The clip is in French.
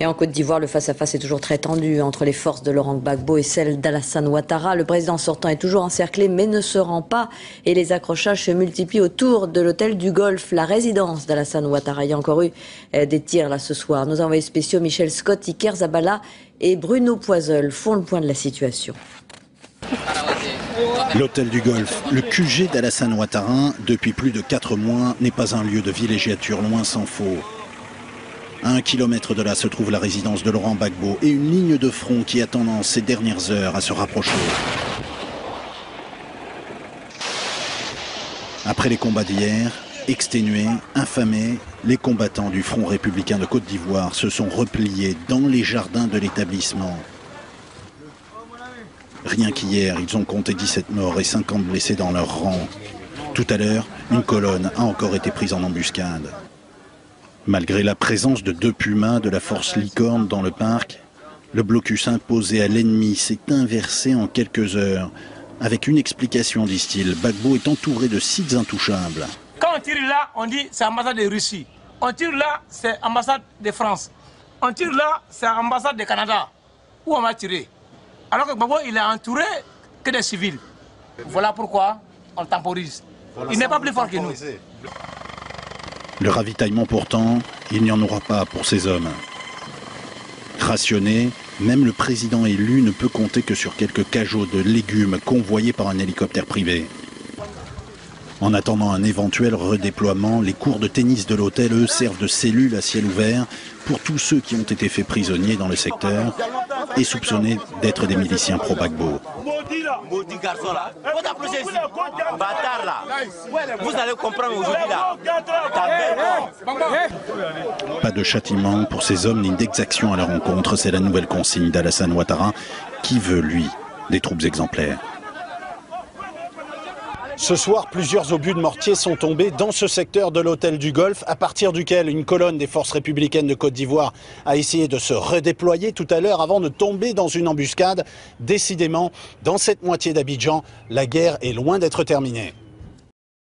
Et en Côte d'Ivoire, le face-à-face est toujours très tendu entre les forces de Laurent Gbagbo et celles d'Alassane Ouattara. Le président sortant est toujours encerclé mais ne se rend pas et les accrochages se multiplient autour de l'hôtel du Golfe, la résidence d'Alassane Ouattara. Il y a encore eu des tirs là ce soir. Nos envoyés spéciaux Michel Scott, Iker Zabala et Bruno Poiseul font le point de la situation. L'hôtel du Golfe, le QG d'Alassane Ouattara, depuis plus de 4 mois, n'est pas un lieu de villégiature, loin s'en faut. À 1 kilomètre de là se trouve la résidence de Laurent Gbagbo et une ligne de front qui a tendance ces dernières heures à se rapprocher. Après les combats d'hier, exténués, infamés, les combattants du Front républicain de Côte d'Ivoire se sont repliés dans les jardins de l'établissement. Rien qu'hier, ils ont compté 17 morts et 50 blessés dans leur rang. Tout à l'heure, une colonne a encore été prise en embuscade. Malgré la présence de 2 pumas de la force Licorne dans le parc, le blocus imposé à l'ennemi s'est inversé en quelques heures. Avec une explication, disent-ils, Gbagbo est entouré de sites intouchables. Quand on tire là, on dit c'est ambassade de Russie. On tire là, c'est ambassade de France. On tire là, c'est ambassade de Canada. Où on va tirer? Alors que Gbagbo, il est entouré que des civils. Voilà pourquoi on temporise. Il n'est pas plus fort que nous. Le ravitaillement pourtant, il n'y en aura pas pour ces hommes. Rationné, même le président élu ne peut compter que sur quelques cajots de légumes convoyés par un hélicoptère privé. En attendant un éventuel redéploiement, les cours de tennis de l'hôtel, eux, servent de cellules à ciel ouvert pour tous ceux qui ont été faits prisonniers dans le secteur et soupçonnés d'être des miliciens pro-Gbagbo. Maudit garçon là, faut approcher ici, bâtard là, vous allez comprendre aujourd'hui là, Pas de châtiment pour ces hommes ni d'exaction à leur encontre, c'est la nouvelle consigne d'Alassane Ouattara qui veut, lui, des troupes exemplaires. Ce soir, plusieurs obus de mortier sont tombés dans ce secteur de l'hôtel du Golfe, à partir duquel une colonne des forces républicaines de Côte d'Ivoire a essayé de se redéployer tout à l'heure avant de tomber dans une embuscade. Décidément, dans cette moitié d'Abidjan, la guerre est loin d'être terminée.